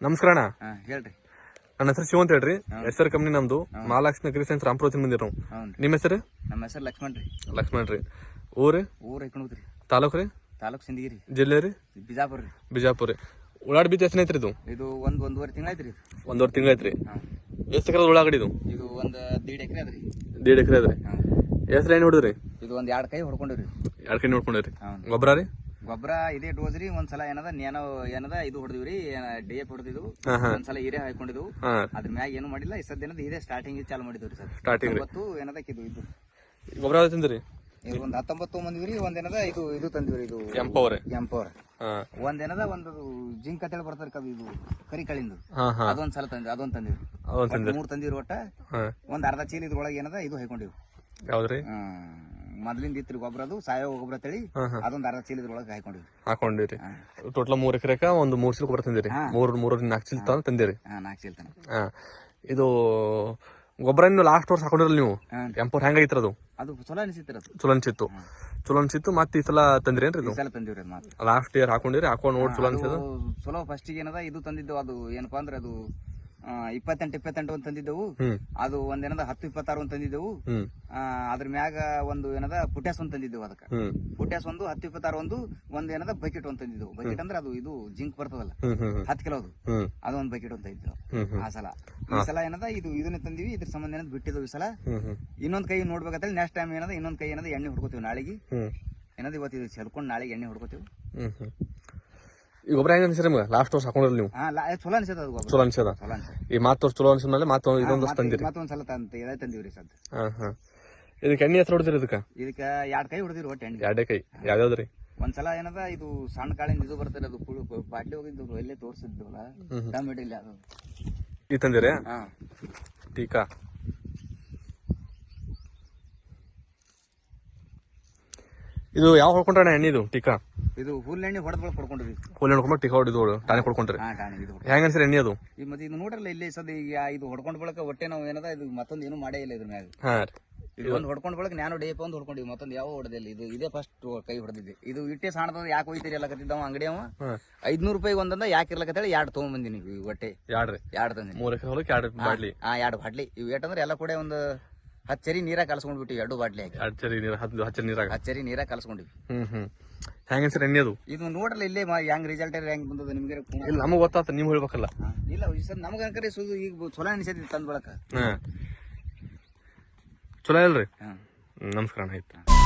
ನಮಸ್ಕಾರ ಅಣ್ಣ. ಹೇಳ್ರಿ. ನನ್ನ ಹೆಸರು ಶಿವ ಅಂತ ಹೇಳ್ರಿ. ಹೆಸರು ಕಂಪ್ನಿ ನಮ್ದು ಮಹಾಲಕ್ಷ್ಮಿ ಅಗ್ರಿ ಸೈನ್ಸ್ ರಾಮಪುರ ಬಂದಿರ ನಾವು. ನಿಮ್ಮ ಹೆಸರು? ನಮ್ಮ ಹೆಸರು ಲಕ್ಷ್ಮಣ್ ರೀ. ಲಕ್ಷ್ಮಣ್ ರೀ. ಊರು ಐಕಣೂದ್ರಿ. ತಾಲೂಕು ರೀ? ತಾಲೂಕು ಸಿಂದಗಿರಿ. ಜಿಲ್ಲೆ ರೀ? ಬಿಜಾಪುರ ರೀ. ಬಿಜಾಪುರ. ಉಳ್ಳಾಗಡ್ಡಿ ಬೀಜ ಎಷ್ಟು ಐತ್ರಿ ಇದು? ಇದು ಒಂದೂವರೆ ತಿಂಗಳ ಐತ್ರಿ. ಒಂದೂವರೆ ತಿಂಗಳ ಐತ್ರಿ. ಎಷ್ಟು ಎಕರೆ ಉಳ್ಳಾಗಡ್ಡಿ ಇದು? ಇದು ಒಂದು 1.5 ಎಕರೆ ಅದ್ರಿ. 1.5 ಎಕರೆ ಅದ್ರಿ. ಎಷ್ಟು ಲೈನ್ ಹೊಡಿದ್ರಿ? ಇದು ಒಂದು 2 ಕೈ ಹೊಡ್ಕೊಂಡಿವ್ರಿ. 2 ಕೈ ನೋಡ್ಕೊಂಡಿರಿ. ಗೊಬ್ಬರ ರೀ? ಗೊಬ್ಬರ ಇದೇ ಡೋಸ್ ರೀ. ಒಂದ್ಸಲ ಏನದ ಇದು ಹೊಡೆದಿವ್ರಿ, DAP ಹೊಡೆದಿದ್ವು. ಒಂದ್ಸಲ ಹಿರೇ ಹಾಕೊಂಡಿದ್ವು. ಅದ್ರ ಮ್ಯಾಗ ಏನು ಮಾಡಿಲ್ಲ. ಈ ಸದ್ಯನದ ಇದೇ ಸ್ಟಾರ್ಟಿಂಗ್ ಚಾಲು ಮಾಡಿದ್ವಿ ಸರ್. ಸ್ಟಾರ್ಟಿಂಗ್ ಏನದಕ್ಕೆ ಇದು ಗೊಬ್ಬರ ಯಾವ್ದು ತಂದಿರಿ? ಇದು ಒಂದು 19 ತೊಗೊಂಬಂದಿವ್ರಿ. ಒಂದೇನದ ಇದು ತಂದಿವ್ರಿ. ಇದು ಎಂಪವರ್. ಒಂದೇನದ ಒಂದು ಜಿಂಕ್ ಅಂತೇಳಿ ಬರ್ತಾರ ಕದು, ಇದು ಕರಿ ಕಳಿಂದು. ಅದೊಂದ್ಸಲ ತಂದಿವ್ರಿ. 3 ತಂದಿವ್ರಿ. ಒಟ್ಟ ಒಂದ್ ಅರ್ಧ ಚೀಲ ಇದ್ರೊಳಗೆ ಏನದ ಇದು ಹಾಕೊಂಡಿವಿ. ಯಾವ್ದ್ರಿ? ಮೊದ್ಲಿಂದ ಇತ್ರಿ ಗೊಬ್ಬರ, ಅದು ಸಾವಯವ ಗೊಬ್ಬರ ತಳಿ. ಅದೊಂದ್ ಅರ್ಧ ಚೀಲ ಇದ್ರೊಳಗೆ ಹಾಕೊಂಡಿರಿ. ಟೋಟಲ್ 3 ಎಕರೆಕ ಒಂದು 3 ಚೀಲ ಗೊಬ್ಬರ ತಂದಿರಿ. 4 ಚೀಲ ತಂದಿರಿ. 4 ಚೀಲ ತನ. ಇದು ಗೊಬ್ಬರ ಇನ್ನು ಲಾಸ್ಟ್ ವರ್ಷ ಹಾಕೊಂಡಿರಲ್ಲ ನೀವು? ಎಂಪೋರ್ ಹೆಂಗಾಗಿತ್ತು ಅದು? ಅದು ಚಲೋ ಅನಿಸಿತ್ತು. ಚಲೋ ಅನ್ಸಿತ್ತು. ಮತ್ತೆ ಈ ಸಲ ತಂದಿರೇನ್ರಿ? ಇದು ತಂದಿವ್ರಿ. Last year ಹಾಕೊಂಡಿರಿ. ಹಾಕೊಂಡ್ ನೋಡಿ ಚಲೋ ಅನ್ಸಿದ್ದು. ಚಲೋ ಫಸ್ಟ್ ಏನದ ಇದು ತಂದಿದ್ದೆವು. ಅದು ಏನಪ್ಪಾ ಅಂದ್ರೆ ಅದು 28 ಒಂದ್ ತಂದಿದ್ದೆವು. ಅದು ಒಂದೇನದ 10-26 ಒಂದ್ ತಂದಿದ್ದೆವು. ಅದ್ರ ಮ್ಯಾಗ ಒಂದು ಏನದ ಪುಟ್ಯಾಸ್ ಒಂದ್ ತಂದಿದ್ದೆವು. ಅದಕ್ಕ ಪುಟ್ಯಾಸ್ ಒಂದು 10-26 ಒಂದ್ ಏನದ ಬಕೆಟ್ ಒಂದ್ ತಂದಿದ್ದೆವು. ಬಕೆಟ್ ಅಂದ್ರೆ ಅದು ಇದು ಜಿಂಕ್ ಬರ್ತದಲ್ಲ, 10 ಕಿಲೋ ಅದೊಂದ್ ಬಕೆಟ್ ಒಂದ್ ತಂದಿದ್ದೆವು ಆ ಸಲ. ಈ ಸಲ ಏನದ ಇದನ್ನ ತಂದಿವಿ. ಇದ್ರ ಸಂಬಂಧ ಏನದ ಬಿಟ್ಟಿದ್ದೆವು ಈ ಸಲ. ಇನ್ನೊಂದ್ ಕೈ ನೋಡ್ಬೇಕಂತ ನೆಕ್ಸ್ಟ್ ಟೈಮ್ ಏನದ ಇನ್ನೊಂದ್ ಕೈ ಏನದ ಎಣ್ಣೆ ಹೊಡ್ಕೋತೀವಿ. ನಾಳೆಗೆ ಏನದ ಇವತ್ತು ಚೆಲ್ಕೊಂಡು ನಾಳೆಗೆ ಎಣ್ಣೆ ಹೊಡ್ಕೋತೀವಿ. ಈ ಗೊಬ್ಬರ ಹೆಂಗ ಅನ್ಸಿರಿ ನಿಮ್ಗೆ? ಲಾಸ್ಟ್ ವರ್ಷ ಹಾಕೊಂಡಿರಲ್ಲ ನೀವು? ಚಲೋ ಅನ್ಸದ. ಚಲೋ ಅನ್ಸದ. ಈ ಮಾತು ಚಲೋ ಅನ್ಸಿದ್ಮೇಲೆ ಮತ್ತೆ ಇದೊಂದು ತಂದಿರಿ. ಮತ್ತೊಂದ್ಸಲ ತಂದಿವ್ರಿ ಸದ್. ಇದಕ್ಕೆ ಎಣ್ಣೆ ಹೆಸರು ಹೊಡೆದಿರಿ? ಇದಕ್ಕೆ 2 ಕೈ ಹೊಡೆದಿರಿ. ಒಟ್ಟು ಎಣ್ಣೆ 2 ಕೈ. ಯಾವ್ಯಾವ್ದ್ರಿ? ಒಂದ್ಸಲ ಏನದ ಇದು ಸಣ್ಣ ಕಾಳಿಂದ ಇದು ಬರ್ತಾರೆ. ಅದು ಬಾಟ್ಲಿ ಹೋಗಿದ್ದು ಎಲ್ಲೇ ತೋರ್ಸಿದ್ವಲ್ಲ, ಟೊಮೆಟೊ ಇಲ್ಲ ಅದು ಈ ತಂದಿರಿ? ಟೀಕಾ. ಇದು ಯಾವ ಹೊಡ್ಕೊಂಡ್ರೆ ಎಣ್ಣೆ? ಇದು ಟೀಕಾ. ಇದು ಹುಲ್ಲೆಣ್ಣೆ ಹೊಡೆದ್ ಕೊಡ್ಕೊಂಡ್ರಿ. ಹುಲ್ಲು ಹೊಡ್ಕೊಂಡ್ ಟೀಕಾ ಹೊಡಿದು ಟಾನೆ ಕೊಡ್ಕೊಂಡ್ರಿ. ಹೆಂಗ ಅನ್ಸರಿ ಎಣ್ಣೆ ಅದು? ಈ ಮತ್ತೆ ಇದು ನೋಡ್ರಲ್ಲ ಇಲ್ಲಿ ಸದ್ ಈಗ ಇದು ಹೊಡ್ಕೊಂಡ್ ಬಳಕ ಹೊಟ್ಟೆ ನಾವು ಏನದ ಇದು ಮತ್ತೊಂದು ಏನು ಮಾಡೇ ಇಲ್ಲ ಇದ್ರ ಮ್ಯಾಗ. ಇದು ಒಂದು ಹೊಡ್ಕೊಂಡ್ ಬಳಕ ನಾನು DAP ಒಂದು ಹೊಡ್ಕೊಂಡಿವಿ. ಮತ್ತೊಂದು ಯಾವ ಹೊಡೆದಿಲ್ಲ. ಇದೇ ಫಸ್ಟ್ ಕೈ ಹೊಡೆದಿದ್ದೆ. ಇದು ಇಟ್ಟೆ ಸಾಣದ ಯಾಕೆ ಹೋಯ್ತಿರಿ ಎಲ್ಲ ಕತ್ತಿದ್ದವ ಅಂಗಡಿ ಅವ. 500 ರೂಪಾಯಿ ಒಂದೊಂದ ಯಾಕೆ ಇರ್ಲಕತ್ತೇಳಿ 2 ತೊಗೊಂಬಂದಿನಿ. ಹೊಟ್ಟೆ 2 ತಂದಿನಿ. 3 ಎಕರೆ ಹೊಲಕ್ಕೆ 2 ಬಾಟ್ಲಿ. 2 ಬಾಟ್ಲಿ. ಇವು ಏಟಂದ್ರೆ ಎಲ್ಲ ಕೂಡ ಒಂದು 10 ಚರಿ ನೀರಾಗ ಕಲ್ಸ್ಕೊಂಡ್ ಬಿಟ್ಟಿವಿ. 2 ಬಾಟ್ಲಿ ಹಾಕಿ 2 ಚರಿ ನೀರಾಗ ಕಲ್ಸ್ಕೊಂಡಿವಿ. ಹೆಂಗ ಅನ್ಸರಿ ಎಣ್ಣೆ ಅದು? ಇದು ನೋಡ್ರಲ್ಲ ಇಲ್ಲೇ ಹೆಂಗ್ ರಿಸಲ್ಟ್ ಹೆಂಗ್ ಬಂದದ ನಿಮ್ಗೆ. ಇಲ್ಲ ನಮಗ್ ಗೊತ್ತಾತ, ನೀವು ಹೇಳ್ಬೇಕಲ್ಲ. ಇಲ್ಲ ಸರ್, ನಮ್ಗ ಅಂಕರಿ ಈಗ ಚಲೋ ಅನಿಸೈತಿ ತಂದ್ ಬಳಕ. ಚಲೋ ಇಲ್ರಿ. ನಮಸ್ಕಾರ. ಆಯ್ತು.